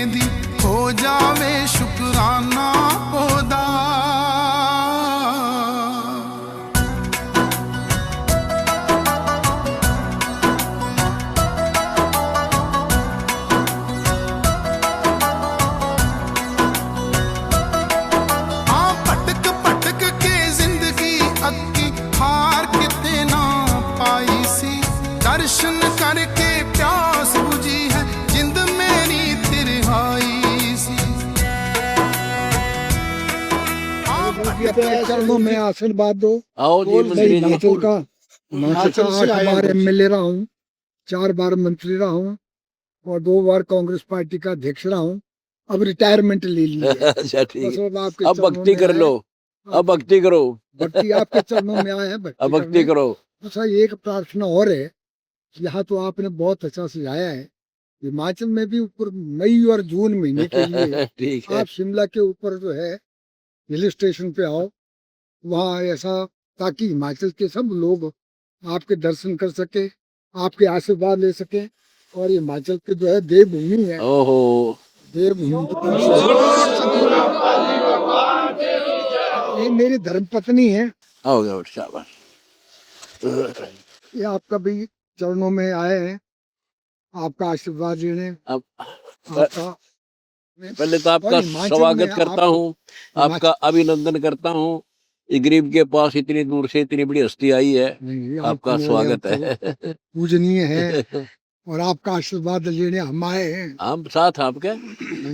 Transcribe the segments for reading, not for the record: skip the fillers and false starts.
दी हो जावे शुकराना ओदा। हाँ भटक भटक के जिंदगी अक्की हार किते ना पाई सी, दर्शन करके प्यास बुझी है जिंद मेरी तिरहाई सी। चरणों में आशीर्वाद दो। आओ जी मैं मंत्री जी। हिमाचल का 8 बार एमएलए रहा हूँ, 4 बार मंत्री रहा हूँ और 2 बार कांग्रेस पार्टी का अध्यक्ष रहा हूँ। अब रिटायरमेंट ले ली है। अच्छा ठीक बस है, अब आपके अब चरणों भक्ति में कर आए। लो, अब भक्ति करो, भक्ति आपके चरणों में आए हैं, अब भक्ति करने। करो। अच्छा एक प्रार्थना और है, यहाँ तो आपने बहुत अच्छा सुझाया है, हिमाचल में भी ऊपर मई और जून महीने के लिए ठीक है, आप शिमला के ऊपर जो है हिल स्टेशन पे आओ, वहाँ ऐसा ताकि हिमाचल के सब लोग आपके दर्शन कर सके, आपके आशीर्वाद ले सके। और हिमाचल के जो है देवभूमि है, ओहो देवभूमि। ये मेरी धर्मपत्नी है, हो गया, शाबाश। ये आपका भी चरणों में आए हैं, आपका आशीर्वाद लेने। अब आपका पहले तो आपका और हिमाचल स्वागत में करता हूँ, आपका अभिनंदन करता हूँ। ये गरीब के पास इतनी दूर से इतनी बड़ी हस्ती आई है, नहीं, आपका आपको स्वागत तो है। पूजनीय है और आपका आशीर्वाद लेने हम आए हैं। हम साथ आपके,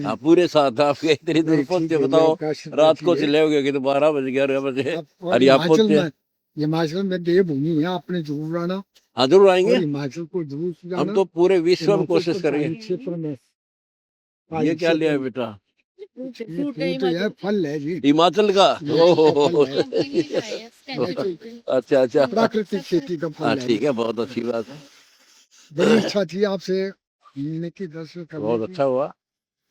आप पूरे साथ आपके इतनी दूर नहीं, पहुंचे। ठीक है, बताओ आपका आशीर्वाद रात को चाहिए। चले होगे कि तो 12 बज 11 बजे और अरे आप पहुंचे। हिमाचल में देवभूमि है, आपने जरूर आना हाँ जरूर आएंगे, और हिमाचल को जरूर हम जाना। तो पूरे विश्व में हिमाचल कोशिश के करेंगे। क्षेत्र में ये क्या लिया है बेटा? ये फ्रूट है, फल है जी, हिमाचल का? ओहो अच्छा अच्छा, प्राकृतिक खेती का हाँ फल है। ठीक है, बहुत अच्छी बात है, बड़ी इच्छा थी आपसे मिलने की, दर्शन करने बहुत की। अच्छा हुआ।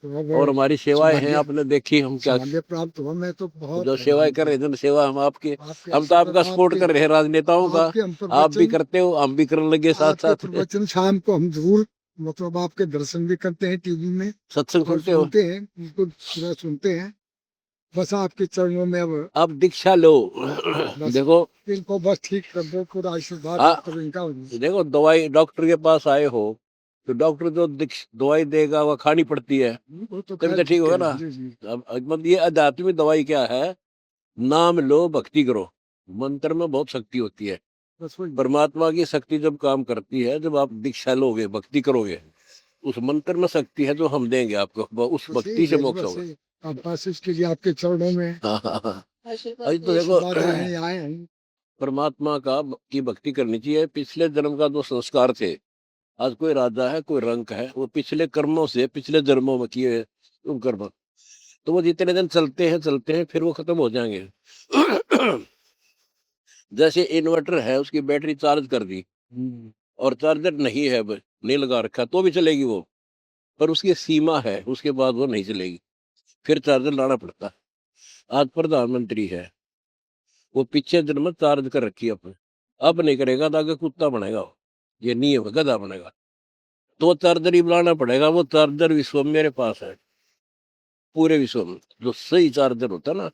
तो अब और हमारी सेवाएं हैं, सौभाग्य आपने देखी हम क्या सौभाग्य प्राप्त हुआ। मैं तो बहुत जो सेवाएं कर रहे हैं, जन सेवा हम आपके, आपके हम तो आपका सपोर्ट आपके कर रहे हैं राजनेताओं का। आपके हम आप भी प्रवचन करते हो, हम भी करने लगे साथ आपके साथ। प्रवचन शाम को हम जरूर मतलब आपके दर्शन भी करते हैं टीवी में सत्संग और सुनते हो? सुनते हैं, बिल्कुल पूरा सुनते हैं। बस आपके चरणों में अब दीक्षा लो। बस देखो इनको बस ठीक कर दो, पूरा आशीर्वाद हाँ, मतलब इनका हो जाए। देखो दवाई डॉक्टर के पास आए हो तो डॉक्टर जो दवाई देगा वो खानी पड़ती है, वो तो तभी खैर तो ठीक होगा ना। जी जी। अब मतलब ये आध्यात्मिक दवाई क्या है? नाम लो, भक्ति करो। मंत्र में बहुत शक्ति होती है, बस वही परमात्मा की शक्ति जब काम करती है, जब आप दीक्षा लोगे, भक्ति करोगे, उस मंत्र में शक्ति है जो हम देंगे आपको, उस बस भक्ति से मोक्ष बस होगा। आप आशीष कीजिए, आपके चरणों में हाँ हाँ हाँ, अभी तो देखो आशीर्वाद लेने आए हैं। परमात्मा की भक्ति करनी चाहिए। पिछले जन्म का जो संस्कार थे, आज कोई राजा है, कोई रंक है, वो पिछले कर्मों से, पिछले जन्मों में किए उन कर्म, तो वो जितने दिन चलते हैं फिर वो खत्म हो जाएंगे। जैसे इन्वर्टर है, उसकी बैटरी चार्ज कर दी और चार्जर नहीं है, नहीं लगा रखा तो भी चलेगी वो, पर उसकी सीमा है, उसके बाद वो नहीं चलेगी, फिर चार्जर लाना पड़ता है। आज प्रधानमंत्री है, वो पीछे जन्म में चार्ज कर रखी है अपने, अब नहीं करेगा तो आगे कुत्ता बनेगा वो, ये नहीं है गधा बनेगा, तो वो चार्जर ही बुलाना पड़ेगा। वो चार्जर विश्व में मेरे पास है, पूरे विश्व में जो सही चार्जर होता है ना,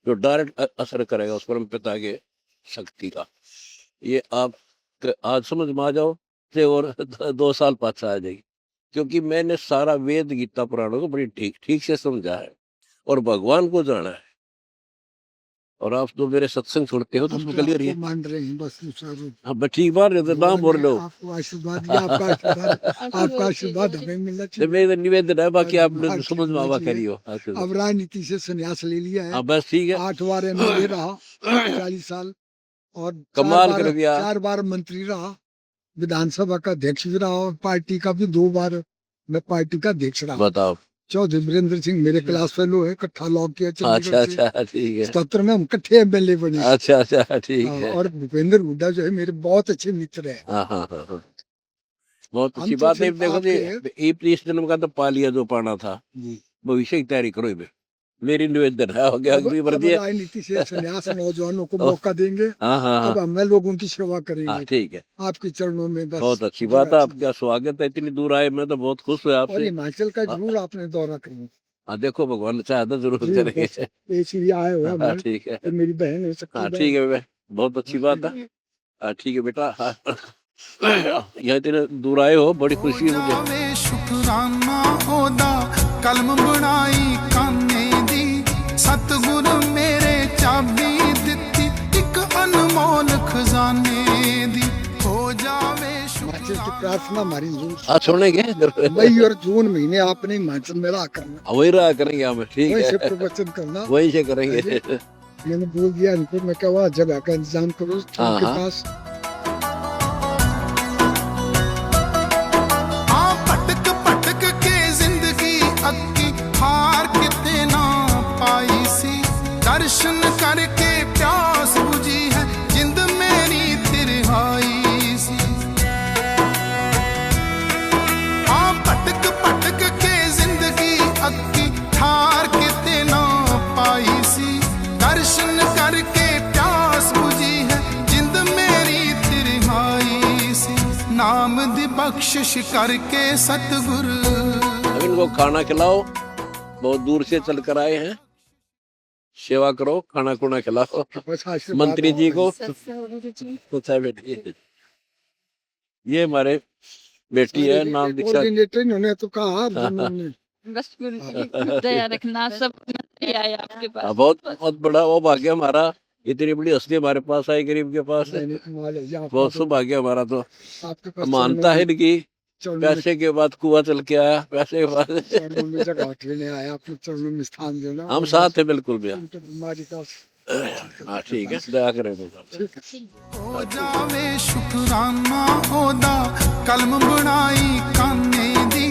जो डायरेक्ट असर करेगा उस परम पिता के शक्ति का, ये आप आज समझ में आ जाओ से और 2 साल पाछा आ जाएगी, क्योंकि मैंने सारा वेद गीता पुराणों को बड़ी ठीक ठीक से समझा है और भगवान को जाना है। और आप तो मेरे सत्संग सुनते हो तो उसमें क्लियर है। मान रहे हैं बस हाँ बस ठीक बात है, तो ना बोल लो। आपको आशीर्वाद दिया, आपका आशीर्वाद हमें मिलना तो चाहिए। मेरा निवेदन है, बाकी आपने हाँ, समझ में आवा ठीक है। करियो। अब राजनीति से संन्यास ले लिया है। हाँ बस ठीक है, 8 बार एमएलए रहा, 40 साल, और कमाल कर दिया। 4 बार मंत्री रहा, विधानसभा का अध्यक्ष भी रहा और पार्टी का भी 2 बार मैं पार्टी का अध्यक्ष रहा। बताओ। चौधरी वीरेंद्र सिंह मेरे क्लास फेलो है, इकट्ठा लॉ किया अच्छा चंडीगढ़ से। अच्छा ठीक है, 77 में हम इकट्ठे एमएलए बने। अच्छा अच्छा ठीक है। और भूपेंद्र हुड्डा जो है मेरे बहुत अच्छे मित्र है। हाँ हाँ हाँ हाँ, बहुत अच्छी हम तो बात है। सिर्फ देखो जी, आपके ये इस जन्म का तो पा लिया जो पाना था, भविष्य की तैयारी करो। मेरी निवेदन है, हो गया अब अगली बार दिए। राजनीति से संन्यास नौजवानों को मौका देंगे। हाँ हाँ हाँ अब हम लोगों की सेवा हाँ, करेंगे ठीक है। आपके चरणों में। बस बहुत अच्छी बात है, आपका स्वागत है, इतनी दूर आए, मैं तो बहुत खुश हुआ और आपसे। हिमाचल का हाँ जरूर आपने दौरा करेंगे हाँ, देखो भगवान चाहे तो जरूर जी। करेंगे। बस इसलिए आए हुए हाँ हमारे, ठीक है। तो मेरी बहन है, सबकी हाँ बहन। ठीक है बेटा, बहुत अच्छी बात है। हाँ ठीक है बेटा। हाँ यहाँ इतने दूर आए हो, बड़ी खुशी है मुझे। जावे शुकराना ओदा कलम बनाई काने दी सतगुर मेरे चाबी दित्ती एक अनमोल खजाने दी हो जावे हिमाचल की प्रार्थना हमारी जरूर। हाँ सुनेंगे मई और जून महीने आपने हिमाचल में रहा करना, वही रहा करेंगे हम, ठीक वहीं से है, प्रवचन करना। वही से करेंगे। मैंने बोल दिया इनको, मैं क्या वहाँ जगह का इंतजाम करो हाँ, उनके हाँ। पास। हाँ भटक भटक के जिंदगी अक्की हार किते ना पाई सी दर्शन करके प्यास बुझी है जिंद मेरी तिरहाई सी। हाँ भटक भटक के जिंदगी अक्की हार किते ना पाई सी दर्शन करके प्यास बुझी है जिंद मेरी तिरहाई सी। नाम दी बख्शिश करके सतगुर अब इनको खाना खिलाओ, बहुत दूर से चल कर आए हैं, सेवा करो, खाना खुना खिलाओ बस आशीर्वाद मंत्री जी को। जी। कुछ है बेटी, ये हमारे बेटी है, नाम दीक्षा। कोऑर्डिनेटर इन्होंने तो कहा उन्होंने। बस गुरु जी दया रखना, सब मंत्री आए आपके पास। बहुत बहुत बड़ा वो भाग्य हमारा, इतनी बड़ी हस्ती हमारे पास आई, गरीब के पास। बहुत सौभाग्य हमारा, तो आपके पास मानता है इनकी। पैसे के बाद कुआं चल के आया, पैसे के बाद चरणों में जगह लेने आया, अपने चरणों में स्थान देना। हम साथ है बिल्कुल भैया। उनकी बीमारी का हाँ ठीक है, दया करें ठीक है। हो जावे शुकराना ओदा कलम बनाई काने दी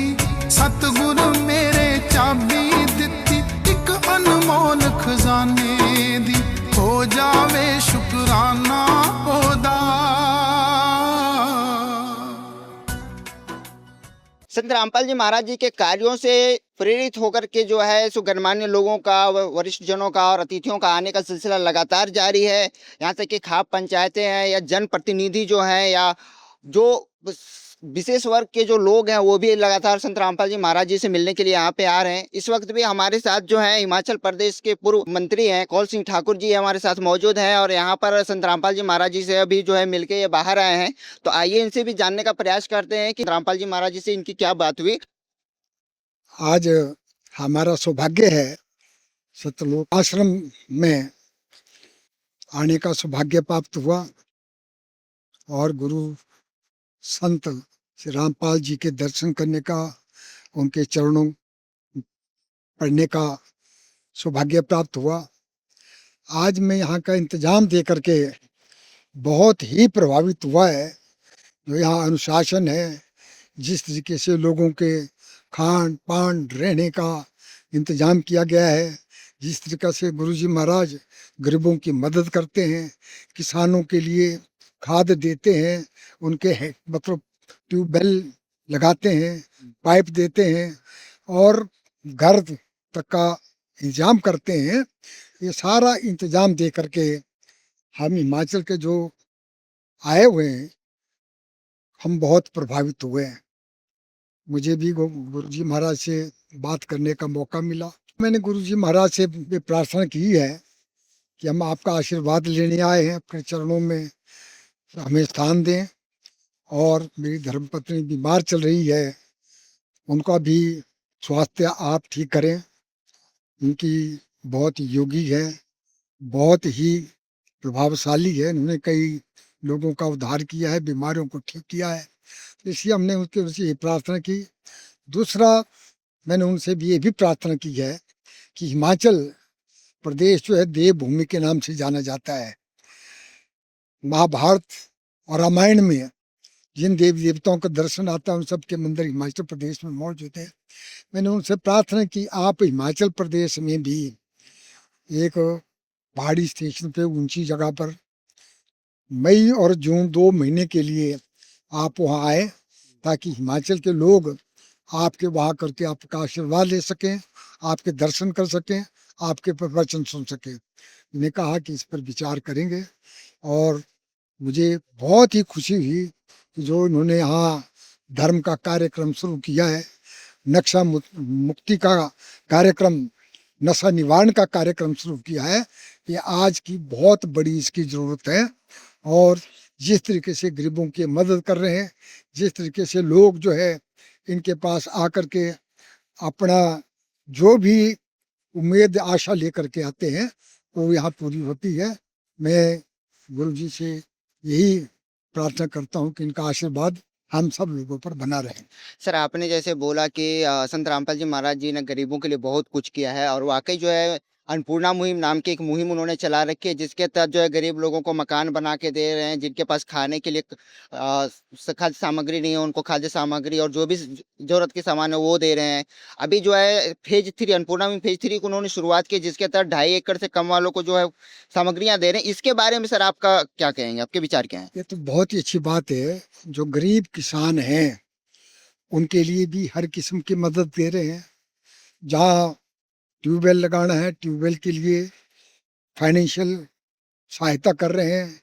सतगुर मेरे चाबी दित्ती एक अनमोल खजाने दी हो जावे शुकराना ओदा। संत रामपाल जी महाराज जी के कार्यों से प्रेरित होकर के जो है सो गणमान्य लोगों का, वरिष्ठ जनों का और अतिथियों का आने का सिलसिला लगातार जारी है। यहाँ तक कि खाप पंचायतें हैं या जनप्रतिनिधि जो हैं या जो विशेष वर्ग के जो लोग हैं वो भी लगातार संत रामपाल जी महाराज जी से मिलने के लिए यहाँ पे आ रहे हैं। इस वक्त भी हमारे साथ जो है हिमाचल प्रदेश के पूर्व मंत्री हैं कौल सिंह ठाकुर जी हमारे साथ मौजूद हैं और यहाँ पर संत रामपाल जी महाराज जी से अभी जो है मिलके ये बाहर आए हैं। तो आइए इनसे भी जानने का प्रयास करते हैं कि रामपाल जी महाराज जी से इनकी क्या बात हुई। आज हमारा सौभाग्य है सतलोक आश्रम में आने का सौभाग्य प्राप्त हुआ और गुरु संत श्री रामपाल जी के दर्शन करने का, उनके चरणों पढ़ने का सौभाग्य प्राप्त हुआ। आज मैं यहाँ का इंतजाम दे करके बहुत ही प्रभावित हुआ है। जो यहाँ अनुशासन है, जिस तरीके से लोगों के खान पान रहने का इंतजाम किया गया है, जिस तरीके से गुरुजी महाराज गरीबों की मदद करते हैं, किसानों के लिए खाद देते हैं, उनके मतलब ट्यूबवेल लगाते हैं, पाइप देते हैं और घर तक का इंतजाम करते हैं। ये सारा इंतजाम दे करके हम हिमाचल के जो आए हुए हैं हम बहुत प्रभावित हुए हैं। मुझे भी गुरुजी महाराज से बात करने का मौका मिला। मैंने गुरुजी महाराज से प्रार्थना की है कि हम आपका आशीर्वाद लेने आए हैं, अपने चरणों में हमें स्थान दें। और मेरी धर्मपत्नी बीमार चल रही है, उनका भी स्वास्थ्य आप ठीक करें। उनकी बहुत योगी है, बहुत ही प्रभावशाली है, उन्होंने कई लोगों का उद्धार किया है, बीमारियों को ठीक किया है। इसलिए हमने उनसे प्रार्थना की। दूसरा मैंने उनसे भी ये भी प्रार्थना की है कि हिमाचल प्रदेश जो है देवभूमि के नाम से जाना जाता है। महाभारत और रामायण में जिन देवी देवताओं का दर्शन आता है उन सब के मंदिर हिमाचल प्रदेश में मौजूद है। मैंने उनसे प्रार्थना की आप हिमाचल प्रदेश में भी एक पहाड़ी स्टेशन पे ऊंची जगह पर मई और जून 2 महीने के लिए आप वहाँ आए, ताकि हिमाचल के लोग आपके वहाँ करके आपका आशीर्वाद ले सकें, आपके दर्शन कर सकें, आपके प्रवचन सुन सके। मैंने कहा कि इस पर विचार करेंगे और मुझे बहुत ही खुशी हुई कि जो इन्होंने यहाँ धर्म का कार्यक्रम शुरू किया है, नक्शा मुक्ति का कार्यक्रम, नशा निवारण का कार्यक्रम शुरू किया है, ये आज की बहुत बड़ी इसकी ज़रूरत है। और जिस तरीके से गरीबों की मदद कर रहे हैं, जिस तरीके से लोग जो है इनके पास आकर के अपना जो भी उम्मीद आशा लेकर के आते हैं वो यहाँ पूरी होती है। मैं गुरु जी से यही प्रार्थना करता हूँ कि इनका आशीर्वाद हम सब लोगों पर बना रहे। सर, आपने जैसे बोला कि संत रामपाल जी महाराज जी ने गरीबों के लिए बहुत कुछ किया है और वाकई जो है अन्नपूर्णा मुहिम नाम की एक मुहिम उन्होंने चला रखी है, जिसके तहत जो है गरीब लोगों को मकान बना के दे रहे हैं, जिनके पास खाने के लिए खाद्य सामग्री नहीं है उनको खाद्य सामग्री और जो भी जरूरत के सामान है वो दे रहे हैं। अभी जो है फेज 3 अन्नपूर्णा मुहिम फेज 3 को उन्होंने शुरुआत की, जिसके तहत 2.5 एकड़ से कम वालों को जो है सामग्रियां दे रहे हैं। इसके बारे में सर आपका क्या कहेंगे, आपके विचार क्या है? ये तो बहुत ही अच्छी बात है। जो गरीब किसान हैं उनके लिए भी हर किस्म की मदद दे रहे हैं। जहाँ ट्यूबवेल लगाना है, ट्यूबवेल के लिए फाइनेंशियल सहायता कर रहे हैं।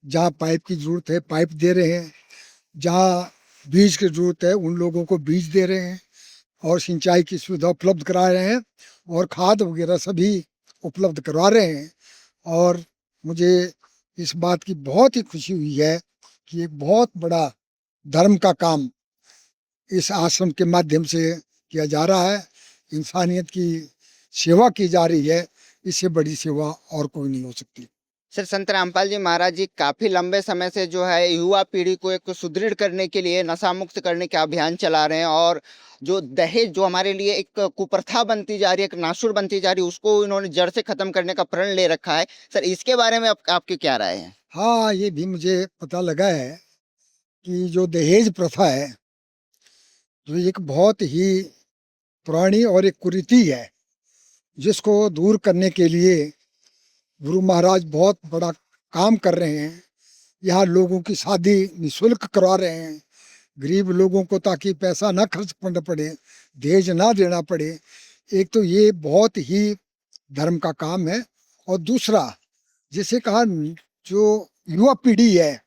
जहाँ पाइप की ज़रूरत है पाइप दे रहे हैं। जहाँ बीज की ज़रूरत है उन लोगों को बीज दे रहे हैं और सिंचाई की सुविधा उपलब्ध करा रहे हैं और खाद वगैरह सभी उपलब्ध करवा रहे हैं। और मुझे इस बात की बहुत ही खुशी हुई है कि एक बहुत बड़ा धर्म का काम इस आश्रम के माध्यम से किया जा रहा है। इंसानियत की सेवा की जा रही है, इससे बड़ी सेवा और कोई नहीं हो सकती। सर, संत रामपाल जी महाराज जी काफी लंबे समय से जो है युवा पीढ़ी को एक सुदृढ़ करने के लिए नशा मुक्त करने का अभियान चला रहे हैं और जो दहेज जो हमारे लिए एक कुप्रथा बनती जा रही है, एक नासुर बनती जा रही है, उसको इन्होंने जड़ से खत्म करने का प्रण ले रखा है। सर, इसके बारे में आपकी क्या राय है? हाँ, ये भी मुझे पता लगा है कि जो दहेज प्रथा है जो एक बहुत ही पुरानी और एक कुरीति है, जिसको दूर करने के लिए गुरु महाराज बहुत बड़ा काम कर रहे हैं। यहाँ लोगों की शादी निःशुल्क करवा रहे हैं गरीब लोगों को, ताकि पैसा ना खर्च करना पड़े, दहेज ना देना पड़े। एक तो ये बहुत ही धर्म का काम है और दूसरा जैसे कहा जो युवा पीढ़ी है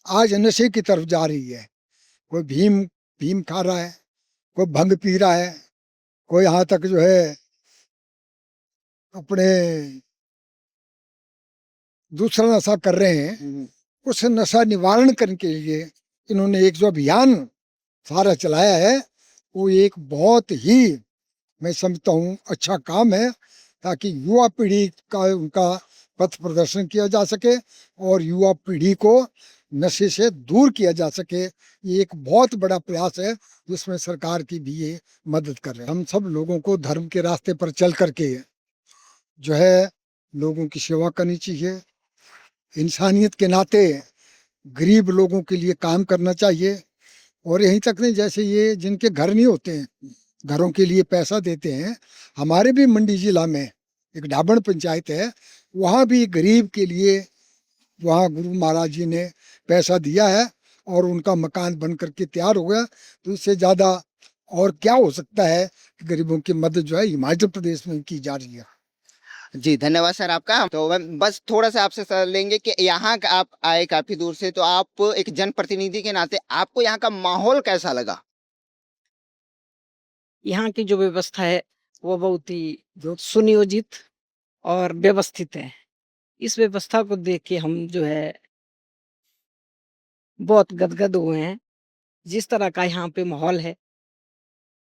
आज नशे की तरफ जा रही है। कोई भीम खा रहा है, कोई भंग पी रहा है, कोई यहाँ तक जो है अपने दूसरा नशा कर रहे हैं। उस नशा निवारण करने के लिए इन्होंने एक जो अभियान सारा चलाया है वो एक बहुत ही मैं समझता हूँ अच्छा काम है, ताकि युवा पीढ़ी का उनका पथ प्रदर्शन किया जा सके और युवा पीढ़ी को नशे से दूर किया जा सके। ये एक बहुत बड़ा प्रयास है जिसमें सरकार की भी ये मदद कर रहे हैं। हम सब लोगों को धर्म के रास्ते पर चल करके जो है लोगों की सेवा करनी चाहिए। इंसानियत के नाते गरीब लोगों के लिए काम करना चाहिए। और यहीं तक नहीं, जैसे ये जिनके घर नहीं होते हैं घरों के लिए पैसा देते हैं। हमारे भी मंडी जिला में एक ढाबण पंचायत है, वहाँ भी गरीब के लिए वहाँ गुरु महाराज जी ने पैसा दिया है और उनका मकान बन करके तैयार हो गया। तो इससे ज़्यादा और क्या हो सकता है कि गरीबों की मदद जो है हिमाचल प्रदेश में की जा रही है। जी, धन्यवाद सर आपका। तो मैं बस थोड़ा सा आपसे सलाह लेंगे कि यहाँ आप आए काफी दूर से, तो आप एक जनप्रतिनिधि के नाते आपको यहाँ का माहौल कैसा लगा? यहाँ की जो व्यवस्था है वो बहुत ही सुनियोजित और व्यवस्थित है। इस व्यवस्था को देख के हम जो है बहुत गदगद हुए हैं। जिस तरह का यहाँ पे माहौल है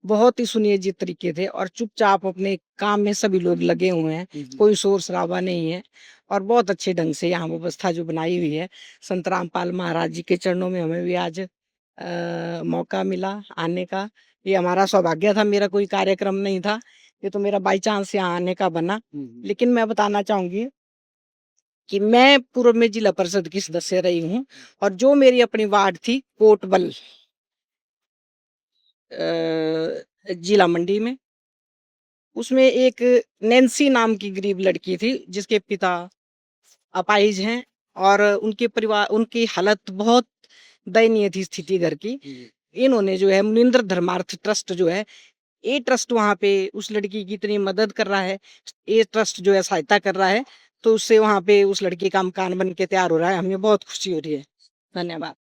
बहुत ही सुनियोजित तरीके थे और चुपचाप अपने काम में सभी लोग लगे हुए हैं, कोई शोर शराबा नहीं है और बहुत अच्छे ढंग से यहाँ व्यवस्था जो बनाई हुई है। संत रामपाल महाराज जी के चरणों में हमें भी आज मौका मिला आने का। ये हमारा सौभाग्य था, मेरा कोई कार्यक्रम नहीं था, ये तो मेरा बाई चांस यहाँ आने का बना। लेकिन मैं बताना चाहूंगी कि मैं पूर्व में जिला परिषद की सदस्य रही हूँ और जो मेरी अपनी वार्ड थी कोटबल जिला मंडी में, उसमें एक नैन्सी नाम की गरीब लड़की थी जिसके पिता अपाहिज हैं और उनके परिवार उनकी हालत बहुत दयनीय थी स्थिति घर की। इन्होंने जो है मुनिंद्र धर्मार्थ ट्रस्ट जो है ये ट्रस्ट वहाँ पे उस लड़की की इतनी मदद कर रहा है, ये ट्रस्ट जो है सहायता कर रहा है, तो उससे वहाँ पे उस लड़की का मकान बन के तैयार हो रहा है, हमें बहुत खुशी हो रही है। धन्यवाद।